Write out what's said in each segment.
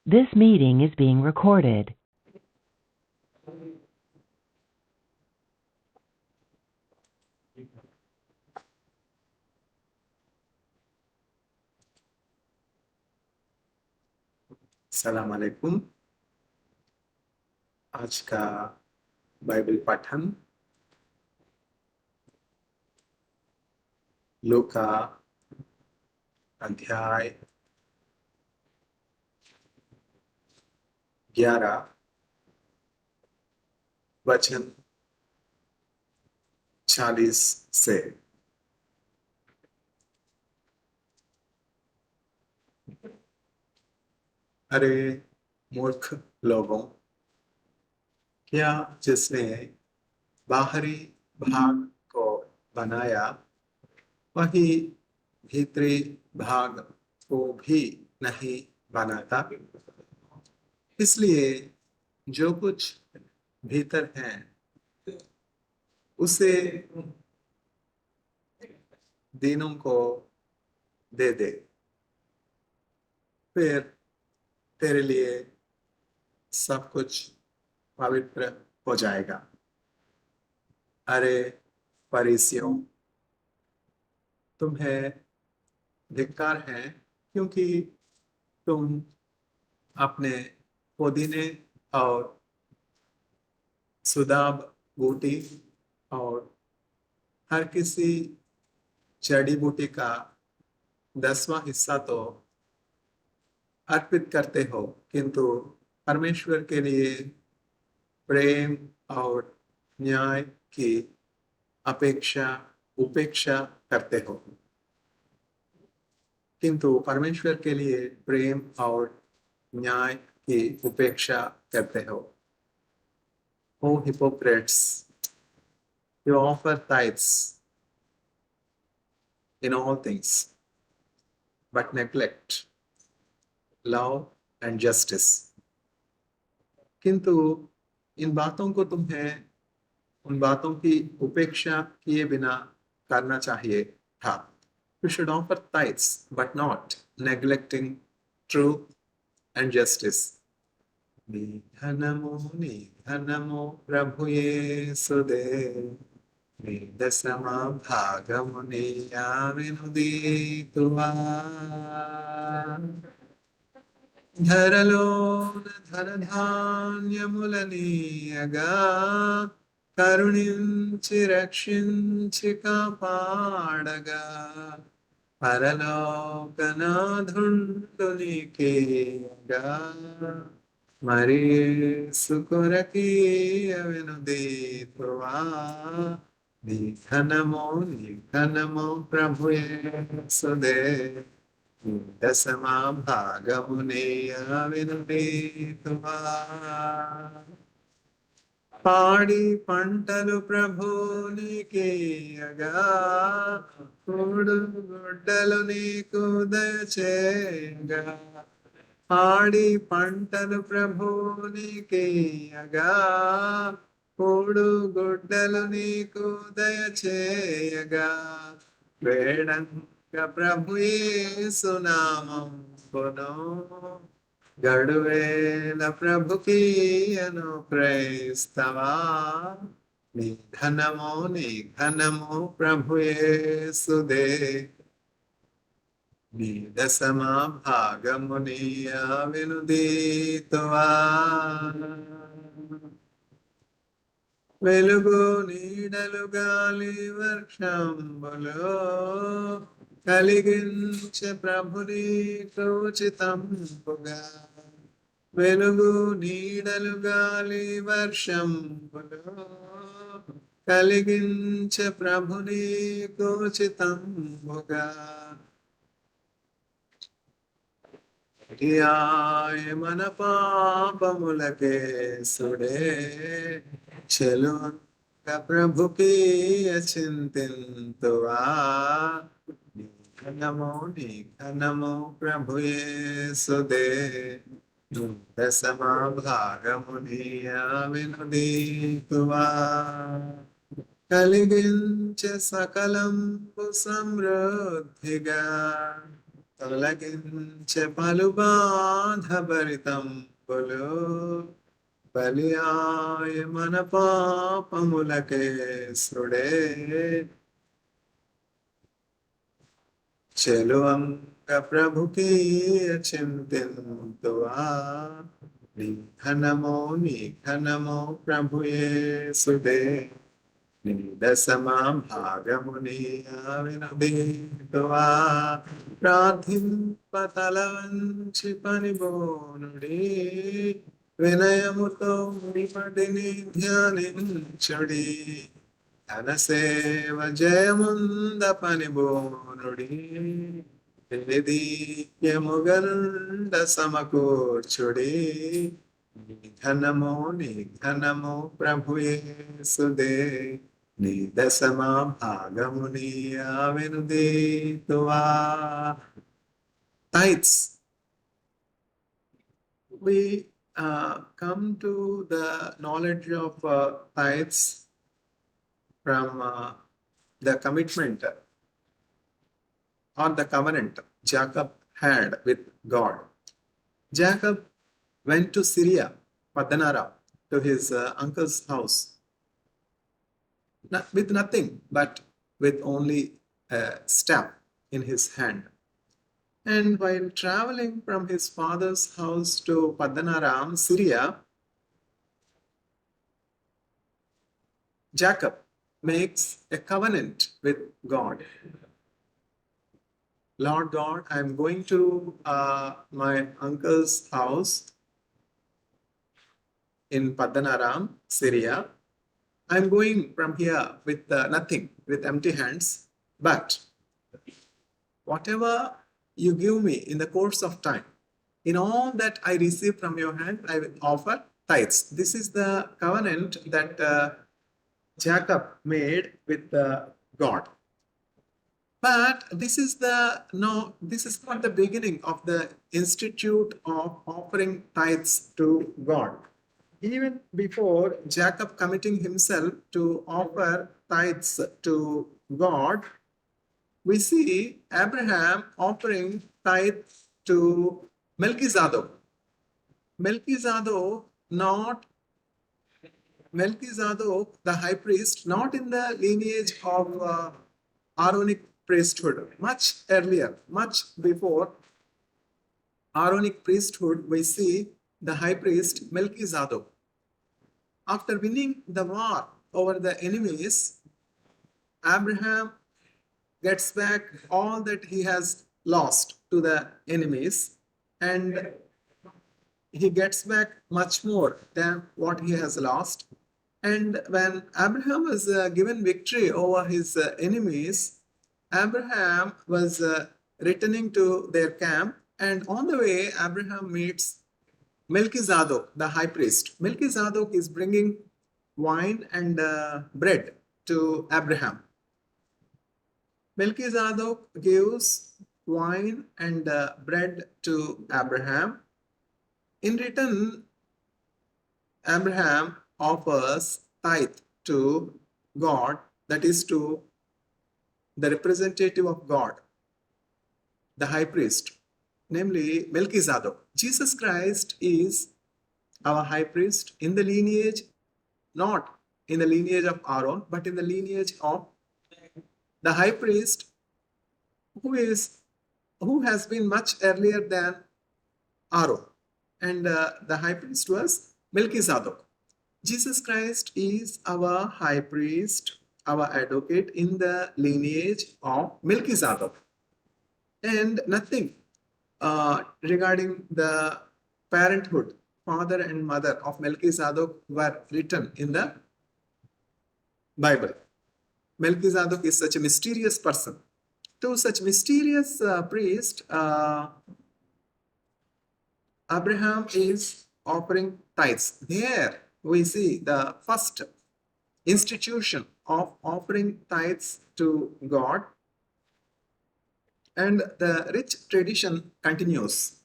This meeting is being recorded. सलाम अलैकुम। आज का बाइबल पठन लूका अध्याय 11 वचन 40 से। अरे मूर्ख लोगों, क्या जिसने बाहरी भाग को बनाया वही भीतरी भाग को भी नहीं बनाता? इसलिए जो कुछ भीतर है उसे दीनों को दे दे, फिर तेरे लिए सब कुछ पवित्र हो जाएगा। अरे फरीसियों, तुम्हें धिक्कार है, क्योंकि तुम अपने पुदीने और सुदाब बूटी और हर किसी जड़ी बूटी का 10वां हिस्सा तो अर्पित करते हो, किंतु परमेश्वर के लिए प्रेम और न्याय की अपेक्षा उपेक्षा करते हो। किंतु परमेश्वर के लिए प्रेम और न्याय की उपेक्षा करते हो। O hypocrites, you offer tithes in all things, but neglect love and justice. किंतु इन बातों को तुम्हें उन बातों की उपेक्षा किए बिना करना चाहिए था। You should offer tithes, but not neglecting truth and justice. निधनमो प्रभु येसुदेव, दशमभागमुनिया विनुदीतुवा। ధరలోన ధనధాన్యములనీయగా కరుణించి రక్షించి కాపాడగా పరలోకనాథుండునికేగా మరి సుకొరకీయ వినుదీతువా। నిఘనమో ప్రభు యేసుదేవ, దశమా భాగమునేయ వినుదీతువా। పాడి పంటలు ప్రభునికేయగా కూడు గుడ్డలు నీకు దయచేయగా। పాడి పంటలు ప్రభునికేయగా కూడు గుడ్డలు నీకు దయచేయగా। వేడంగ ప్రభు యేసు నామం పునో గడువేల ప్రభుకీయను క్రైస్తవా। నిఘనమో ప్రభు యేసుదే, నీ దశమా భాగమునియ వినుదీతువా। వెలుగు నీడలు గాలి వర్షంబులో కలిగించే ప్రభుని ఉచితంబుగా। వెలుగు నీడలు గాలి వర్షంబులో కలిగించే ప్రభుని ఉచితంబుగా। మన పాపములకే సుడే చెలువంక ప్రభుకి చింతింతువా। నిఘనమో ప్రభు యేసుదే, దశమా భాగమునియ వినుదీతువా। కలిగించే సకలంబు సమృద్ధిగా తొలగించే పలుబాధభరితంబులు బలియాయ మన పాపములకే సుడే చెలువంగ ప్రభుకి చింతింతువా నీ ఘనమో ప్రభుయేసుదే నీ దశమా భాగముని వినదీతువా ప్రార్థింపతల వంచి పనిబోనుడి వినయముతో ముడిపడిని ధ్యానించుడి ధనసేవ జయముంద పనిబోనుడి నిధియముగనుండ సమకూర్చుడి నీ ఘనము ప్రభుయేసుదే నీ దశమా భాగముని వినుదీతువా tithes. We come to the knowledge of tithes from the commitment or the covenant Jacob had with God. Jacob went to Syria, Padanaram, to his uncle's house, with nothing but with only a staff in his hand. And while traveling from his father's house to Padanaram, Syria, Jacob makes a covenant with God. Lord God, I am going to my uncle's house in Padanaram, Syria. I am going from here with nothing, with empty hands. But whatever you give me in the course of time, in all that I receive from your hand, I will offer tithes. This is the covenant that Jacob made with God. But this is not the beginning of the institute of offering tithes to God. Even before Jacob committing himself to offer tithes to God, we see Abraham offering tithes to Melchizedek. Melchizedek, the high priest, not in the lineage of Aaronic priesthood, much earlier, much before Aaronic priesthood, we see the high priest Melchizedek. After winning the war over the enemies, Abraham gets back all that he has lost to the enemies, and he gets back much more than what he has lost. And when Abraham was given victory over his enemies, Abraham was returning to their camp, and on the way, Abraham meets Melchizedek, the high priest. Melchizedek is bringing wine and bread to Abraham. Melchizedek gives wine and bread to Abraham. In return, Abraham offers tithe to God, that is to the representative of God, the high priest, namely Melchizedek. Jesus Christ is our high priest in the lineage, not in the lineage of Aaron, but in the lineage of the high priest who has been much earlier than Aaron, and the high priest was Melchizedek. Jesus Christ is our high priest, our advocate in the lineage of Melchizedek. And nothing regarding the parenthood, father and mother of Melchizedek were written in the Bible. Melchizedek is such a mysterious person. To such mysterious priest, Abraham is offering tithes. There we see the first institution of offering tithes to God, and the rich tradition continues.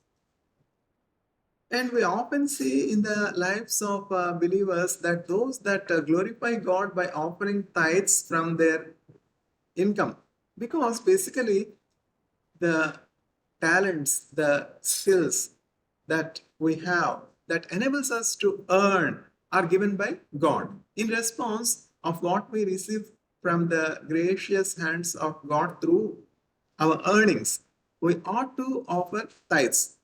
And we often see in the lives of believers that those that glorify God by offering tithes from their income, because basically the talents, the skills that we have that enables us to earn are given by God. In response of what we receive from the gracious hands of God through our earnings, we ought to offer tithes.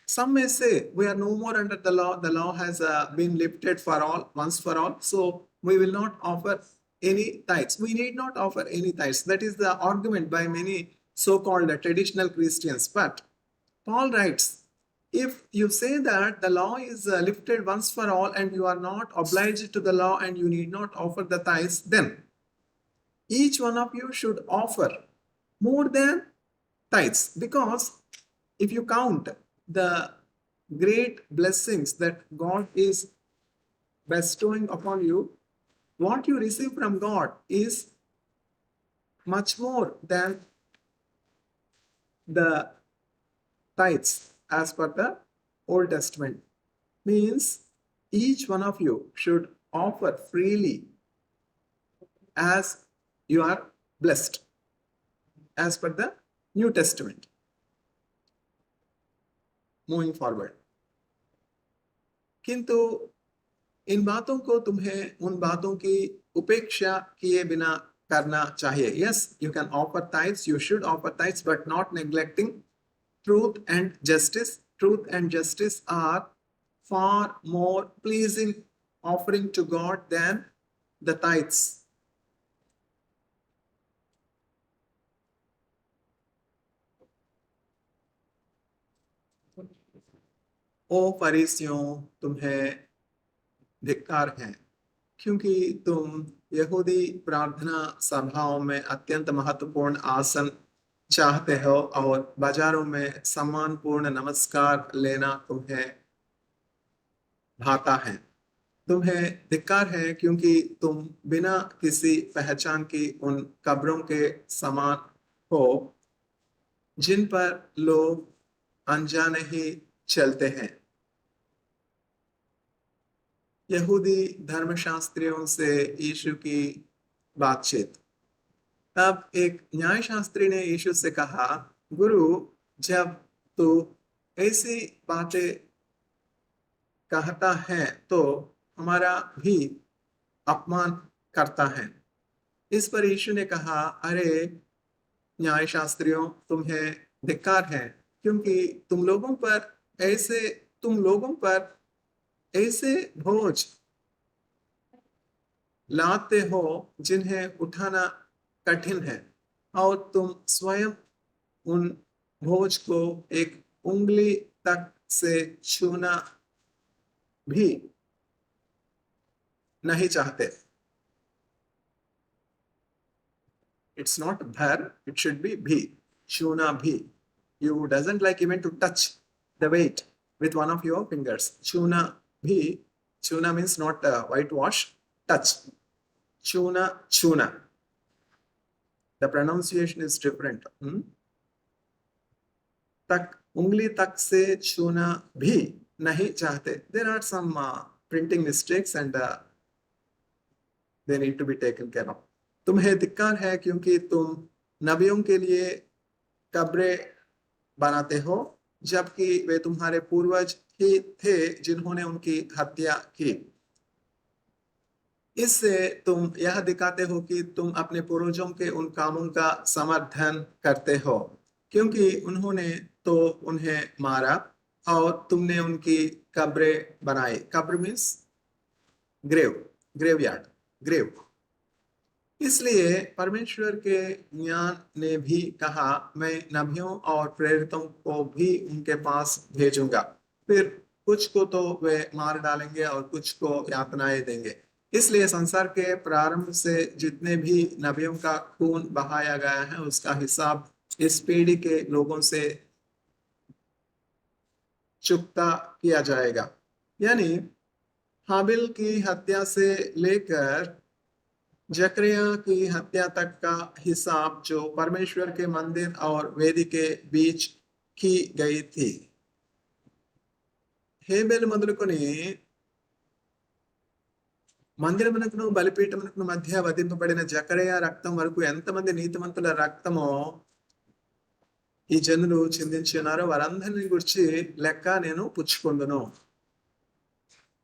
Some may say we are no more under the law. The law has been lifted for all, once for all. So we will not offer any tithes. We need not offer any tithes. That is the argument by many so-called traditional Christians. But Paul writes, if you say that the law is lifted once for all and you are not obliged to the law and you need not offer the tithes, then each one of you should offer more than tithes, because if you count the great blessings that God is bestowing upon you, what you receive from God is much more than the tithes as per the Old Testament. Means each one of you should offer freely as you are blessed as per the New Testament. Moving forward, किंतु इन बातों को तुम्हें उन बातों की उपेक्षा किए बिना करना चाहिए. Yes, you can offer tithes, you should offer tithes, but not neglecting truth and justice. Truth and justice are far more pleasing offering to God than the tithes. ओ फरीसियों, तुम्हें धिक्कार है, क्योंकि तुम यहूदी प्रार्थना सभाओं में अत्यंत महत्वपूर्ण आसन चाहते हो और बाजारों में सम्मानपूर्ण नमस्कार लेना तुम्हें भाता है. तुम्हें धिक्कार है क्योंकि तुम बिना किसी पहचान की उन कब्रों के समान हो जिन पर लोग अनजाने ही चलते हैं. यहूदी धर्मशास्त्रियों से यीशु की बातचीत. तब एक न्यायशास्त्री ने यीशु से कहा, गुरु, जब तू ऐसी बातें कहता है तो हमारा भी अपमान करता है. इस पर यीशु ने कहा, अरे न्यायशास्त्रियों, तुम्हें धिक्कार है, क्योंकि तुम लोगों पर ऐसे बोझ लाते हो जिन्हें उठाना कठिन है, और तुम स्वयं उन बोझ को एक उंगली तक से छूना भी नहीं चाहते. It's not bhar, it should be bhi. Chuna bhi. You doesn't like even to touch the weight with one of your fingers. Chuna bhi. Chuna means not whitewash. Touch. Chuna. The pronunciation is different. Tak, ungli tak se chuna bhi nahi chahte. There are some printing mistakes and they need to be taken care of. तुम्हें धिक्कार है क्योंकि तुम नबियों के लिए कब्रें बनाते हो, जबकि वे तुम्हारे पूर्वज ही थे जिन्होंने उनकी हत्या की. इससे तुम यह दिखाते हो कि तुम अपने पूर्वजों के उन कामों का समर्थन करते हो, क्योंकि उन्होंने तो उन्हें मारा और तुमने उनकी कब्रें बनाई. कब्र मीन्स ग्रेवयार्ड, ग्रेव. इसलिए परमेश्वर के ज्ञान ने भी कहा, मैं नबियों और प्रेरितों को भी उनके पास भेजूंगा, फिर कुछ को तो वे मार डालेंगे और कुछ को यातनाएं देंगे. इसलिए संसार के प्रारंभ से जितने भी नबियों का खून बहाया गया है, उसका हिसाब इस पीढ़ी के लोगों से चुकता किया जाएगा. यानी हाबिल की हत्या से लेकर जकरिया की हत्या तक का हिसाब जो परमेश्वर के मंदिर और वेदी के बीच की गई थी. హేబెలు మొదలుకొని మందిరమునకును బలిపీఠమునకును మధ్య వధింపబడిన జకరియా రక్తం వరకు ఎంతమంది నీతిమంతుల రక్తమో ఈ జనులు చిందించున్నారు వారందరిని గురించి లెక్క నేను పుచ్చుకొందును.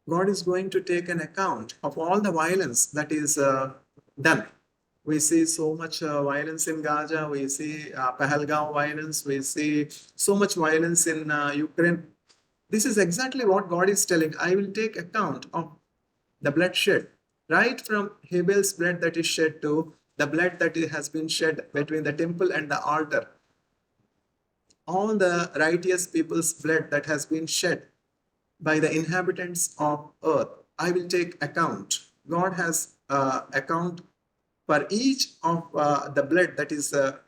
God is going to take an account of all the violence that is done. We see so much violence in Gaza, we see Pahalgam violence, we see so much violence in Ukraine. This is exactly what God is telling. I will take account of the bloodshed, right from Abel's blood that is shed to the blood that has been shed between the temple and the altar. All the righteous people's blood that has been shed by the inhabitants of earth, I will take account. God has account for each of the blood that is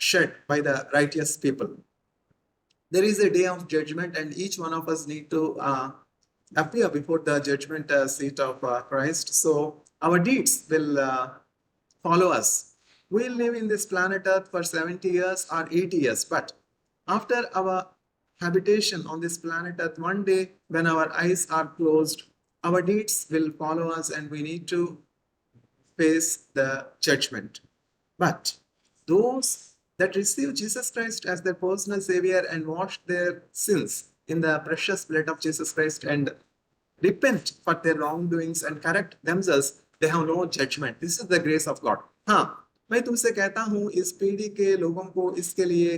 shed by the righteous people. There is a day of judgment, and each one of us need to appear before the judgment seat of Christ. So our deeds will follow us. We'll live in this planet Earth for 70 years or 80 years, but after our habitation on this planet Earth, one day when our eyes are closed, our deeds will follow us and we need to face the judgment. But those that receive Jesus Christ as their personal Savior and wash their sins in the precious blood of Jesus Christ and repent for their wrongdoings and correct themselves, they have no judgment. This is the grace of God. हाँ, मैं तुमसे कहता हूँ इस पीढ़ी के लोगों को इसके लिए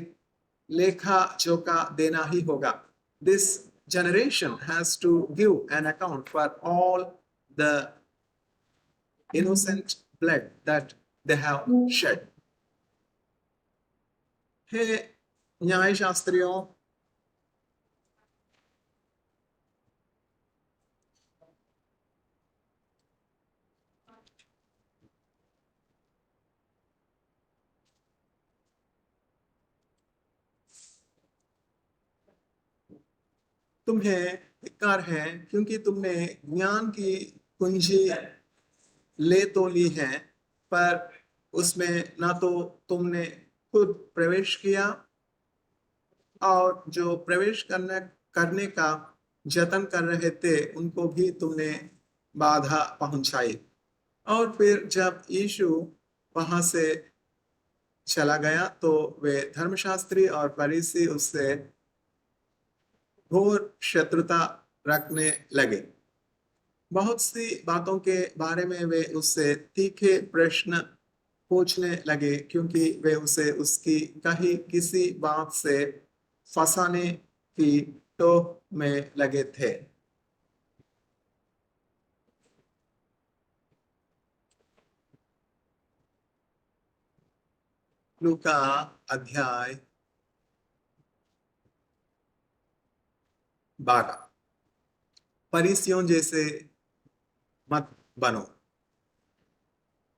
लेखा जोखा देना ही होगा. This generation has to give an account for all the innocent blood that they have shed. हे न्याय शास्त्रियों, तुम्हें धिक्कार है क्योंकि तुमने ज्ञान की कुंजी ले तो ली है, पर उसमें ना तो तुमने खुद प्रवेश किया और जो प्रवेश करने का जतन कर रहे थे उनको भी तुमने बाधा पहुंचाई. और फिर जब यीशु वहां से चला गया तो वे धर्मशास्त्री और फरीसी उससे घोर शत्रुता रखने लगे. बहुत सी बातों के बारे में वे उससे तीखे प्रश्न पूछने लगे क्योंकि वे उसे उसकी कही किसी बात से फंसाने की टोह में लगे थे. लूका अध्याय 12. फरीसियों जैसे मत बनो.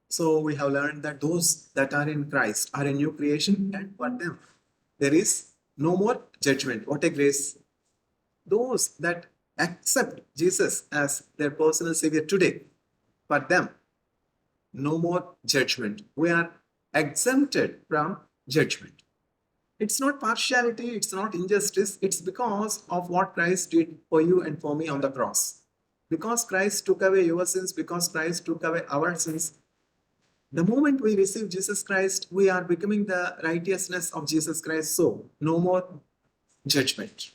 So we have learned that those that are in Christ are a new creation, and for them there is no more judgment. What a grace! Those that accept Jesus as their personal Savior today, for them no more judgment. We are exempted from judgment. It's not partiality, it's not injustice, it's because of what Christ did for you and for me on the cross. Because Christ took away your sins, because Christ took away our sins, the moment we receive Jesus Christ, we are becoming the righteousness of Jesus Christ. So, no more judgment.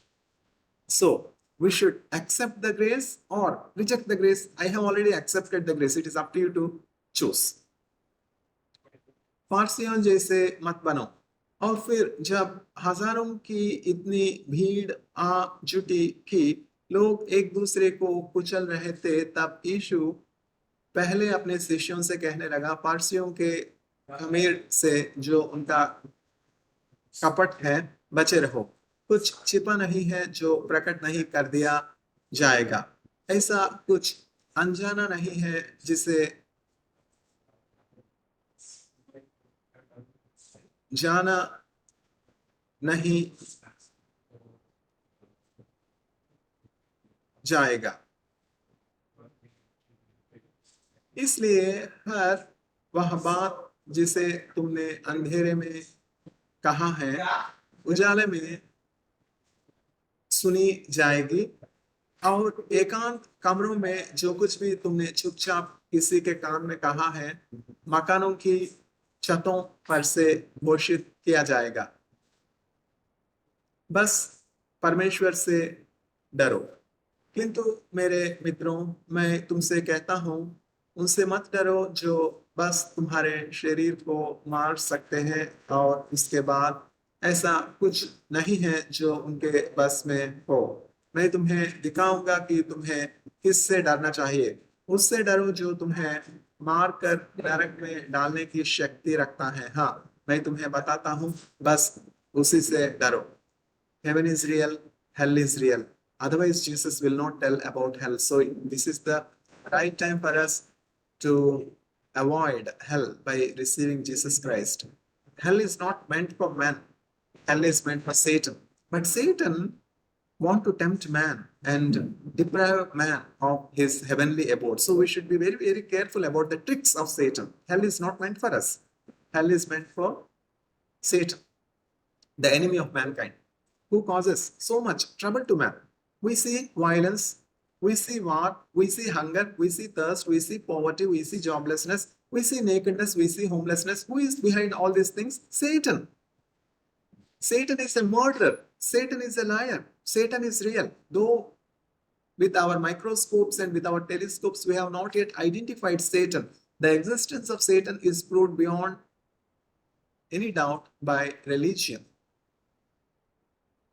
So, we should accept the grace or reject the grace. I have already accepted the grace. It is up to you to choose. फारसियों जैसे मत बनो. और फिर जब हजारों की इतनी भीड़ आ जुटी कि लोग एक दूसरे को कुचल रहे थे, तब यीशु पहले अपने शिष्यों से कहने लगा, पारसियों के खमीर से जो उनका कपट है बचे रहो. कुछ छिपा नहीं है जो प्रकट नहीं कर दिया जाएगा. ऐसा कुछ अनजाना नहीं है जिसे जाना नहीं जाएगा. इसलिए हर वह बात जिसे तुमने अंधेरे में कहा है उजाले में सुनी जाएगी, और एकांत कमरों में जो कुछ भी तुमने चुपचाप किसी के कान में कहा है मकानों की छतों पर से घोषित किया जाएगा. बस परमेश्वर से डरो। किंतु मेरे मित्रों, मैं तुमसे कहता हूं, उनसे मत डरो जो बस तुम्हारे शरीर को मार सकते हैं, और इसके बाद ऐसा कुछ नहीं है जो उनके बस में हो। मैं तुम्हें दिखाऊंगा कि तुम्हें किससे डरना चाहिए। उससे डरो जो तुम्हें मार कर नरक में डालने की शक्ति रखता है। हाँ, मैं तुम्हें बताता हूँ, बस उसी से डरो। Heaven is real, hell is real. Otherwise, Jesus will not tell about hell. So, this is the right time for us to avoid hell by receiving Jesus Christ. Hell is not meant for man, hell is meant for Satan. But Satan want to tempt man and deprive man of his heavenly abode. So, we should be very, very careful about the tricks of Satan. Hell is not meant for us, hell is meant for Satan, the enemy of mankind, who causes so much trouble to man. We see violence, we see war, we see hunger, we see thirst, we see poverty, we see joblessness, we see nakedness, we see homelessness. Who is behind all these things? Satan. Satan is a murderer. Satan is a liar. Satan is real. Though with our microscopes and with our telescopes, we have not yet identified Satan. The existence of Satan is proved beyond any doubt by religion.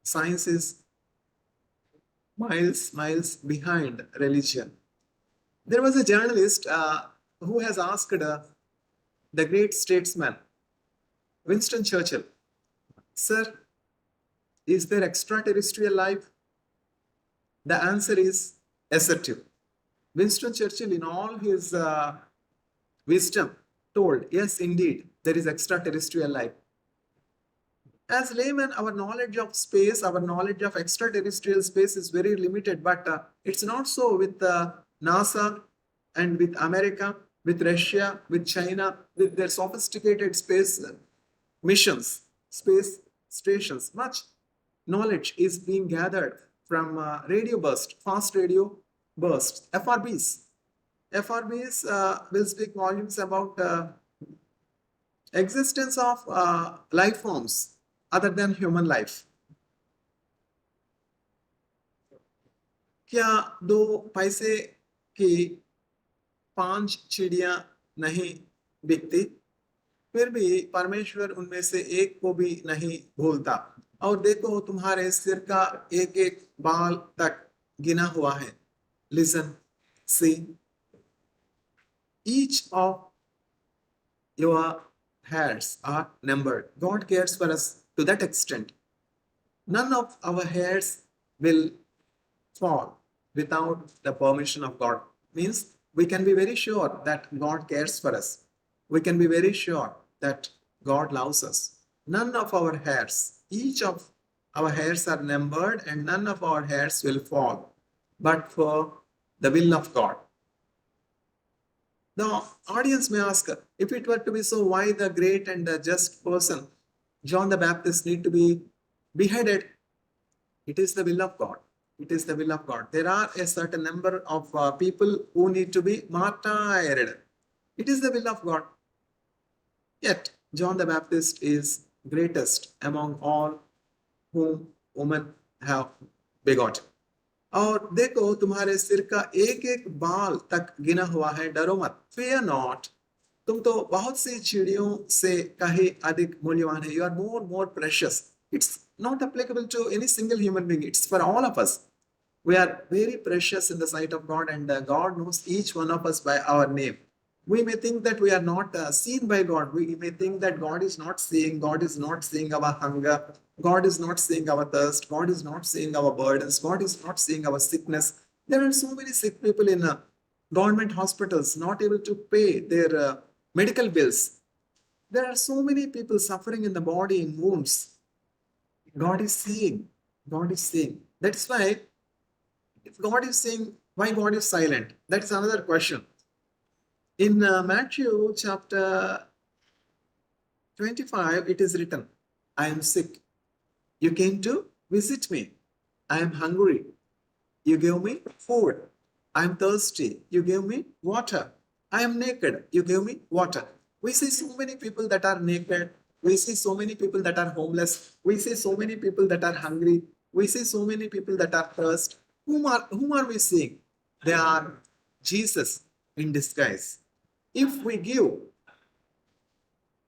Science is miles behind religion. There was a journalist who has asked the great statesman Winston Churchill, "Sir, is there extraterrestrial life?" The answer is assertive. Winston Churchill, in all his wisdom, told, "Yes, indeed, there is extraterrestrial life." As laymen, our knowledge of space, our knowledge of extraterrestrial space is very limited, but it's not so with NASA and with America, with Russia, with China, with their sophisticated space missions, space stations. Much knowledge is being gathered from radio burst, fast radio bursts, FRBs. FRBs will speak volumes about existence of life forms other than human life. क्या 2 पैसे की 5 चिड़िया नहीं बिकती? फिर भी परमेश्वर उनमें से एक को भी नहीं भूलता। और देखो, तुम्हारे सिर का एक एक बाल तक गिना हुआ है। Listen, see, each of your hairs are numbered. God cares for us to that extent. None of our hairs will fall without the permission of God. Means we can be very sure that God cares for us. We can be very sure that God loves us. None of our hairs, each of our hairs are numbered, and none of our hairs will fall, but for the will of God. The audience may ask, if it were to be so, why the great and the just person, John the Baptist, need to be beheaded? It is the will of God. It is the will of God. There are a certain number of people who need to be martyred. It is the will of God. Yet, John the Baptist is greatest among all whom women have begotten. और देखो, तुम्हारे सिर का एक एक बाल तक गिना हुआ है। डरो मत, fear not. तुम तो बहुत सी चिड़ियों से कहीं अधिक मूल्यवान है। You are more precious. It's not applicable to any single human being. It's for all of us. We are very precious in the sight of God, and God knows each one of us by our name. We may think that we are not seen by God. We may think that God is not seeing. God is not seeing our hunger. God is not seeing our thirst. God is not seeing our burdens. God is not seeing our sickness. There are so many sick people in government hospitals, not able to pay their medical bills. There are so many people suffering in the body in wounds. God is seeing. God is seeing. That's why, if God is saying, why God is silent? That is another question. In Matthew chapter 25, it is written, I am sick. You came to visit me. I am hungry. You gave me food. I am thirsty. You gave me water. I am naked. You gave me water. We see so many people that are naked, We see so many people that are homeless. We see so many people that are hungry. We see so many people that are thirst. Whom are we seeing? They are Jesus in disguise. If we give,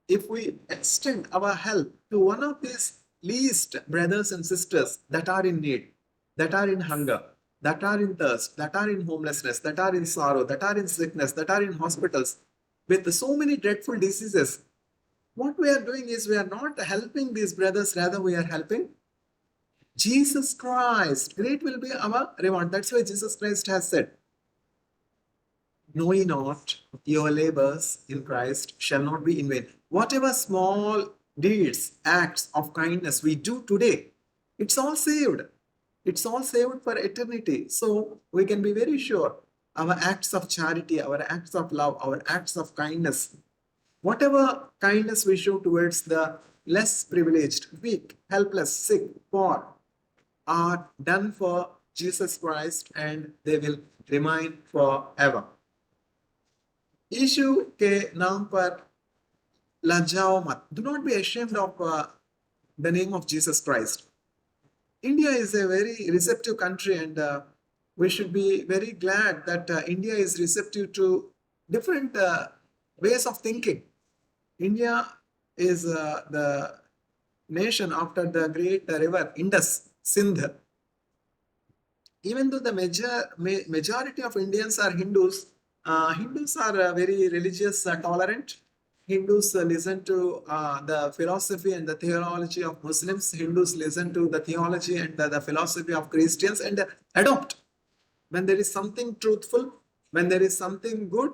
if we extend our help to one of these least brothers and sisters that are in need, that are in hunger, that are in thirst, that are in homelessness, that are in sorrow, that are in sickness, that are in hospitals with so many dreadful diseases, what we are doing is we are not helping these brothers, rather, we are helping Jesus Christ. Great will be our reward. That's why Jesus Christ has said, know ye not your labors in Christ shall not be in vain. Whatever small deeds, acts of kindness we do today, it's all saved. It's all saved for eternity. So we can be very sure our acts of charity, our acts of love, our acts of kindness, whatever kindness we show towards the less privileged, weak, helpless, sick, poor, are done for Jesus Christ and they will remain forever. यीशु के नाम पर लज्जाओ मत. Do not be ashamed of the name of Jesus Christ. India is a very receptive country, and we should be very glad that India is receptive to different ways of thinking. India is the nation after the great river Indus, Sindh. Even though the majority of Indians are Hindus, Hindus are very religious, tolerant. Hindus listen to the philosophy and the theology of Muslims. Hindus listen to the theology and the philosophy of Christians and adopt. When there is something truthful, when there is something good,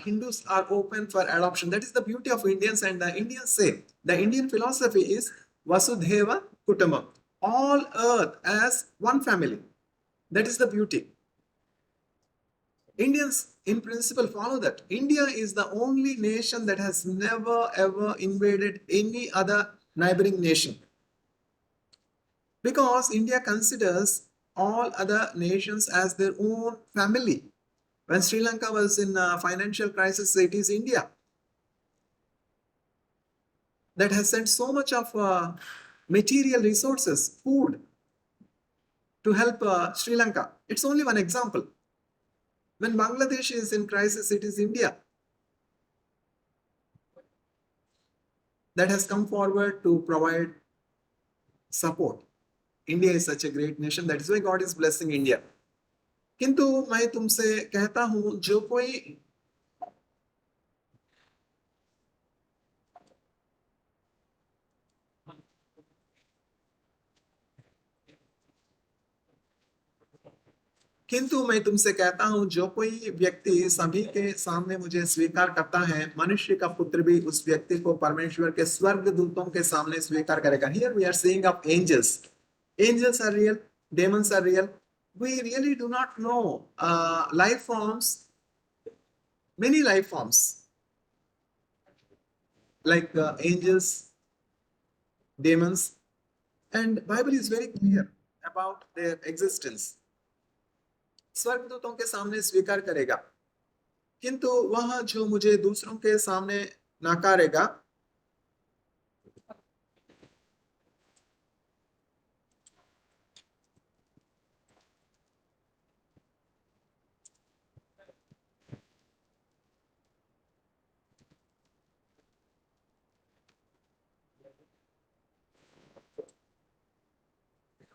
Hindus are open for adoption. That is the beauty of Indians, and the Indians say the Indian philosophy is Vasudhaiva Kutumbam, all earth as one family. That is the beauty. Indians, in principle, follow that. India is the only nation that has never ever invaded any other neighboring nation. Because India considers all other nations as their own family. When Sri Lanka was in a financial crisis, it is India that has sent so much of material resources, food, to help Sri Lanka. It's only one example. When Bangladesh is in crisis, it is India that has come forward to provide support. India is such a great nation. That is why God is blessing India. किंतु मैं तुमसे कहता हूं, जो कोई किंतु मैं तुमसे कहता हूं, जो कोई व्यक्ति सभी के सामने मुझे स्वीकार करता है, मनुष्य का पुत्र भी उस व्यक्ति को परमेश्वर के स्वर्ग दूतों के सामने स्वीकार करेगा. Here we are seeing of angels. Angels are real, demons are real. We really do not know life forms, many life forms like angels, demons, and Bible is very clear about their existence. स्वर्गदूतों के सामने स्वीकार करेगा, किंतु वह जो मुझे दूसरों के सामने नकारेगा,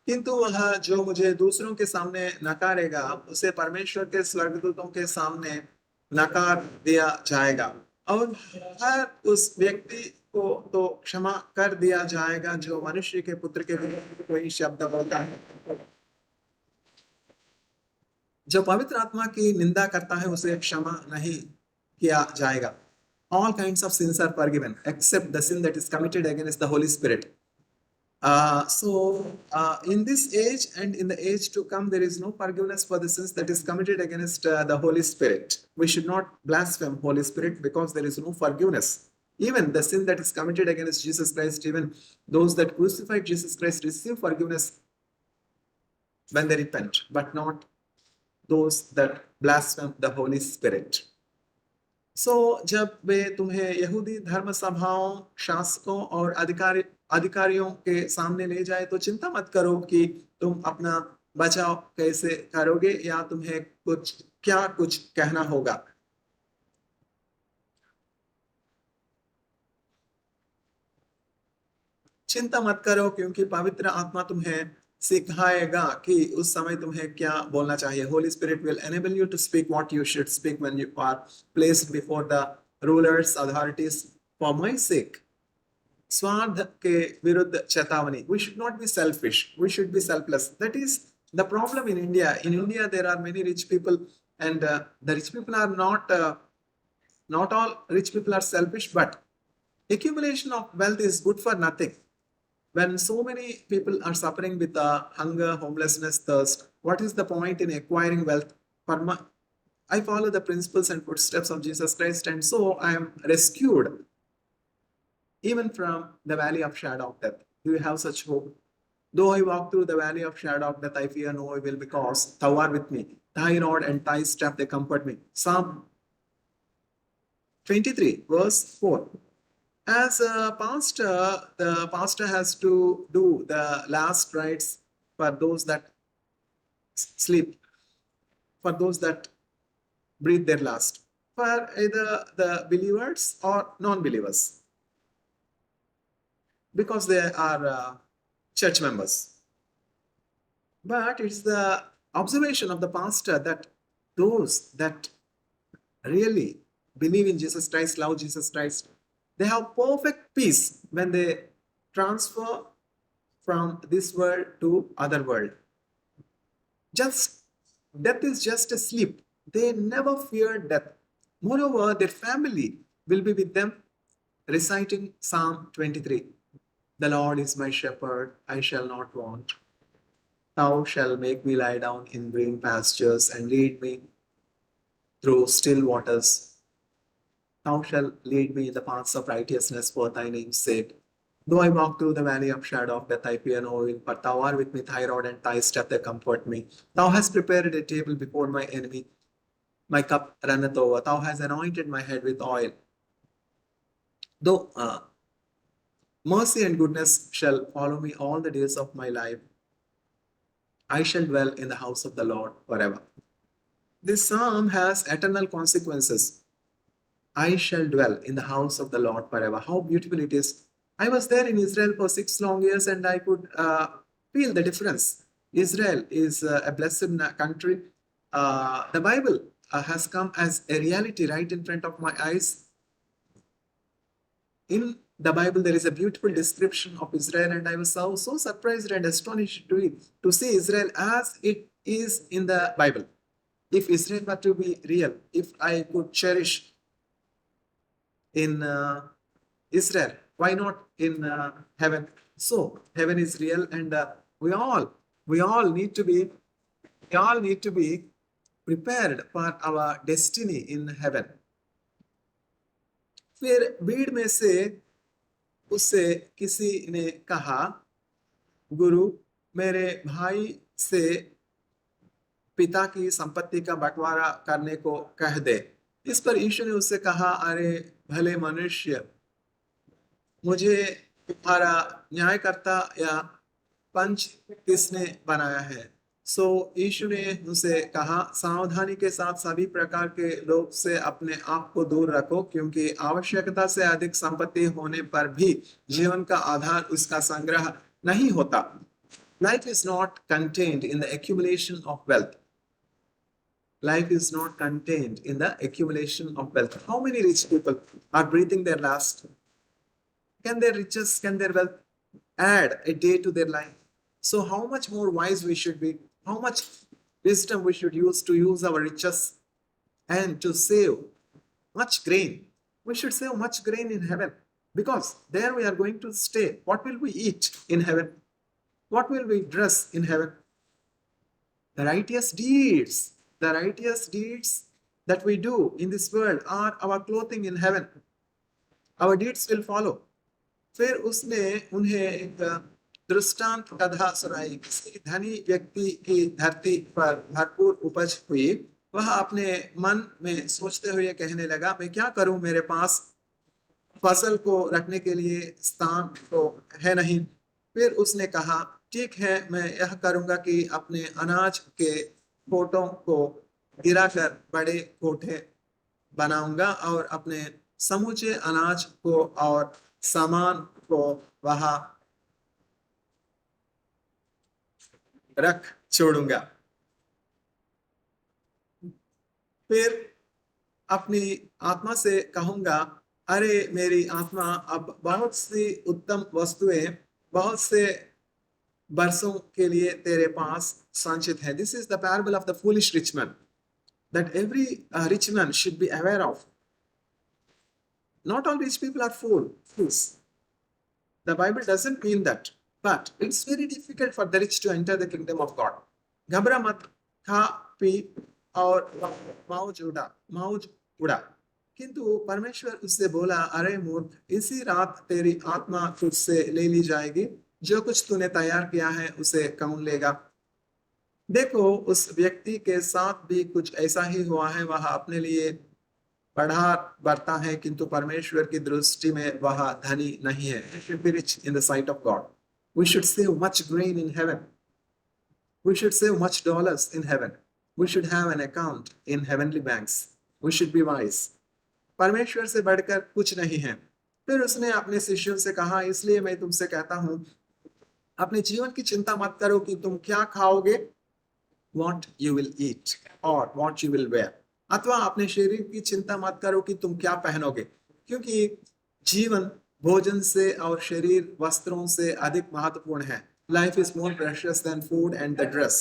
किंतु वह जो मुझे दूसरों के सामने नकारेगा, उसे परमेश्वर के स्वर्गदूतों के सामने नकार दिया जाएगा. और हर उस व्यक्ति को तो क्षमा कर दिया जाएगा जो मनुष्य के पुत्र के विरुद्ध कोई शब्द बोलता है. जो पवित्र आत्मा की निंदा करता है, उसे क्षमा नहीं किया जाएगा. All kinds of sins are forgiven except the sin that is committed against the Holy Spirit. In this age and in the age to come, there is no forgiveness for the sins that is committed against the Holy Spirit. We should not blaspheme Holy Spirit because there is no forgiveness. Even the sin that is committed against Jesus Christ, even those that crucified Jesus Christ receive forgiveness when they repent, but not those that blaspheme the Holy Spirit. सो जब वे तुम्हें यहूदी धर्म सभाओं, शासकों और अधिकारियों के सामने ले जाए तो चिंता मत करो कि तुम अपना बचाव कैसे करोगे या तुम्हें कुछ कहना होगा। चिंता मत करो क्योंकि पवित्र आत्मा तुम्हें सिखाएगा कि उस समय तुम्हें क्या बोलना चाहिए। Holy spirit will enable you to speak what you should speak when you are placed before the rulers authorities for my sake. स्वार्थ के विरुद्ध चेतावनी। We should not be selfish, we should be selfless. That is the problem in India. In India there are many rich people, and the rich people are not all rich people are selfish, but accumulation of wealth is good for nothing. When so many people are suffering with hunger, homelessness, thirst, what is the point in acquiring wealth? I follow the principles and footsteps of Jesus Christ, and so I am rescued even from the valley of shadow of death. Do you have such hope? Though I walk through the valley of shadow of death, I fear no evil because thou art with me. Thy rod and thy staff, they comfort me. Psalm 23, verse 4. As a pastor, the pastor has to do the last rites for those that sleep, for those that breathe their last, for either the believers or non-believers, because they are church members. But it's the observation of the pastor that those that really believe in Jesus Christ, love Jesus Christ, they have perfect peace when they transfer from this world to other world. Just death is just a sleep. They never fear death. Moreover, their family will be with them reciting Psalm 23. The Lord is my shepherd, I shall not want. Thou shalt make me lie down in green pastures and lead me through still waters. Thou shalt lead me in the paths of righteousness for thy name's sake. Though I walk through the valley of shadow of death, I fear no evil, but thou art with me, thy rod and thy staff, they comfort me. Thou hast prepared a table before my enemy. My cup runneth over. Thou hast anointed my head with oil. Though mercy and goodness shall follow me all the days of my life, I shall dwell in the house of the Lord forever. This psalm has eternal consequences. I shall dwell in the house of the Lord forever. How beautiful it is. I was there in Israel for 6 long years and I could feel the difference. Israel is a blessed country. The Bible has come as a reality right in front of my eyes. In the Bible, there is a beautiful description of Israel, and I was so surprised and astonished to see Israel as it is in the Bible. If Israel were to be real, if I could cherish in Israel, why not in heaven? So heaven is real, and we all need to be prepared for our destiny in heaven. फिर भीड़ में से उससे किसी ने कहा, गुरु, मेरे भाई से पिता की संपत्ति का बंटवारा करने को कह दे। इस पर यीशु ने उससे कहा, अरे भले मनुष्य, मुझे तुम्हारा न्यायकर्ता या पंच किसने बनाया है? सो यीशु ने उनसे कहा, सावधानी के साथ सभी प्रकार के लोग से अपने आप को दूर रखो, क्योंकि आवश्यकता से अधिक संपत्ति होने पर भी जीवन का आधार उसका संग्रह नहीं होता। Life is not contained in the accumulation of wealth. Life is not contained in the accumulation of wealth. How many rich people are breathing their last? Can their riches, can their wealth add a day to their life? So how much more wise we should be, how much wisdom we should use our riches and to save much grain. We should save much grain in heaven, because there we are going to stay. What will we eat in heaven? What will we dress in heaven? The righteous deeds that we do in this world are our clothing in heaven. Our deeds will follow. फिर उसने उन्हें एक दृष्टांत कथा सुनाई। किसी धनी व्यक्ति की धरती पर भरपूर उपज हुई। वह अपने मन में सोचते हुए कहने लगा, मैं क्या करूं, मेरे पास फसल को रखने के लिए स्थान तो है नहीं। फिर उसने कहा, ठीक है, मैं यह करूंगा कि अपने अनाज के कोटों को गिराकर बड़े कोठे बनाऊंगा और अपने समूचे अनाज को और सामान को वहां रख छोड़ूंगा। फिर अपनी आत्मा से कहूंगा, अरे मेरी आत्मा, अब बहुत सी उत्तम वस्तुएं बहुत से बरसों के लिए तेरे पास संचित है। This is the parable of the foolish rich man that every rich man should be aware of. Not all rich people are fools. The Bible doesn't mean that, but it's very difficult for the rich to enter the kingdom of God. घबरा मत, खा P और मौज उड़ा। किंतु परमेश्वर उससे बोला, अरे मूर्ख, इसी रात तेरी आत्मा तुझसे ले ली जाएगी। जो कुछ तूने तैयार किया है उसे कौन लेगा? देखो, उस व्यक्ति के साथ भी कुछ ऐसा ही हुआ है। वह अपने लिए बढ़ा बढ़ता है, किंतु परमेश्वर की दृष्टि में वह धनी नहीं है। We should be rich in the sight of God. We should save much grain in heaven. We should save much dollars in heaven. We should have an account in heavenly banks. We should be wise. परमेश्वर से बढ़कर कुछ नहीं है। फिर उसने अपने शिष्यों से कहा, इसलिए मैं तुमसे कहता हूं, अपने जीवन की चिंता मत करो कि तुम क्या खाओगे, what you will eat or what you will wear, अथवा अपने शरीर की चिंता मत करो कि तुम क्या पहनोगे, क्योंकि जीवन भोजन से और शरीर वस्त्रों से अधिक महत्वपूर्ण है। Life is more precious than food and the dress.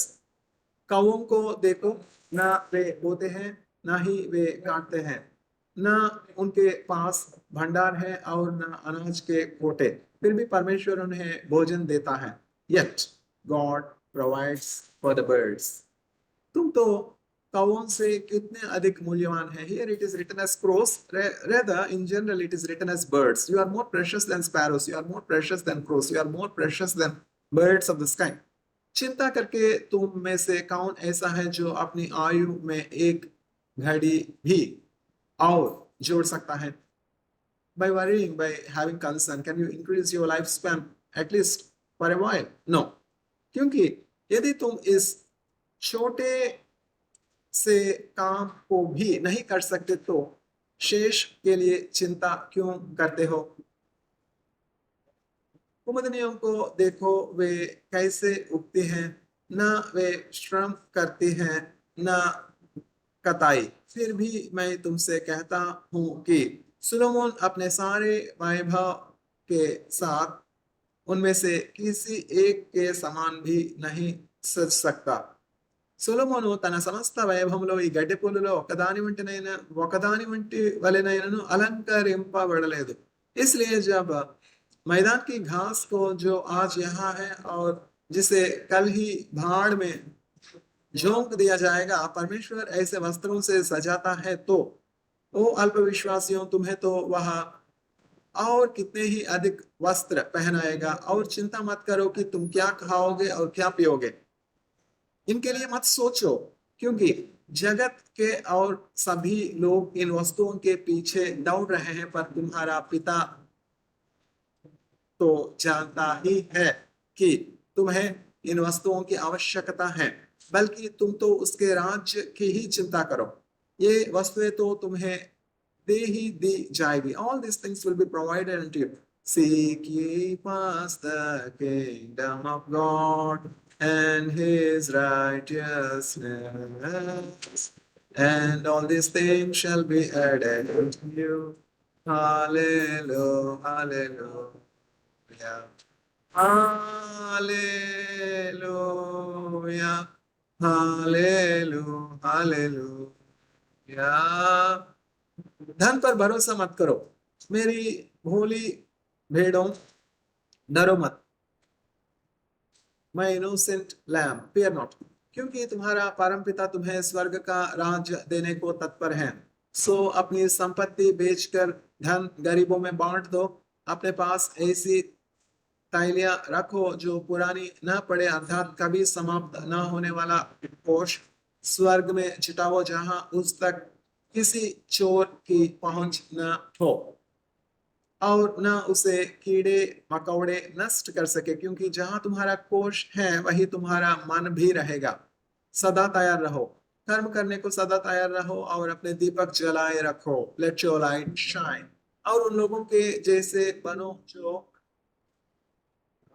कौओं को देखो, ना वे बोते हैं, ना ही वे काटते हैं, ना उनके पास भंडार है और ना अनाज के कोटे, फिर भी परमेश्वर उन्हें भोजन देता है। Yet God provides for the birds. तुम तो कौओं से कितने अधिक मूल्यवान है। Here it is written as crows, rather in general it is written as birds. You are more precious than sparrows, you are more precious than crows, you are more precious than birds of the sky. चिंता करके तुम में से कौन ऐसा है जो अपनी आयु में एक घड़ी भी और जोड़ सकता है? By worrying, by having concern, can you increase your lifespan at least for a while? No. क्योंकि यदि तुम इस छोटे से काम को भी नहीं कर सकते तो शेष के लिए चिंता क्यों करते हो? कुमुदनियों को देखो, वे कैसे उगती हैं, ना वे श्रम करती हैं, ना कताई। फिर भी मैं तुमसे कहता हूं कि सुलोमोन अपने सारे वैभव के साथ उनमें से किसी एक के समान भी नहीं सज सकता। సొలొమోను తన సమస్త వైభవంలో ఈ గడ్డి పుల్లులో ఒకదాని వంటి వలెనైనను అలంకరింపబడలేదు। इसलिए जब मैदान की घास को जो आज यहाँ है और जिसे कल ही भाड़ में झोंक दिया जाएगा, परमेश्वर ऐसे वस्त्रों से सजाता है, तो ओ अल्पविश्वासियों, तुम्हें तो वह और कितने ही अधिक वस्त्र पहनाएगा। और चिंता मत करो कि तुम क्या खाओगे और क्या पियोगे, इनके लिए मत सोचो, क्योंकि जगत के और सभी लोग इन वस्तुओं के पीछे दौड़ रहे हैं, पर तुम्हारा पिता तो जानता ही है कि तुम्हें इन वस्तुओं की आवश्यकता है। बल्कि तुम तो उसके राज्य की ही चिंता करो, ये वस्तुएं तो तुम्हें दे ही दी जाएगी। All these things will be provided unto you. Seek ye first the kingdom of God and his righteousness, and all these things shall be added unto you. Hallelujah, hallelujah, hallelujah, hallelujah, hallelujah. धन पर भरोसा मत करो, मेरी भोली भेड़ों, डरो मत। My innocent lamb, fear not, क्योंकि तुम्हारा परमपिता तुम्हें स्वर्ग का राज्य देने को तत्पर है। सो अपनी संपत्ति बेचकर धन गरीबों में बांट दो। अपने पास ऐसी तैलियां रखो जो पुरानी न पड़े, अर्थात कभी समाप्त न होने वाला कोष, स्वर्ग में छिटाओ जहां उस तक किसी चोर की पहुंच न हो और न उसे कीड़े मकोड़े नष्ट कर सके, क्योंकि जहां तुम्हारा कोष है वही तुम्हारा मन भी रहेगा। सदा तैयार रहो, कर्म करने को सदा तैयार रहो और अपने दीपक जलाए रखो। Let your light shine. और उन लोगों के जैसे बनो जो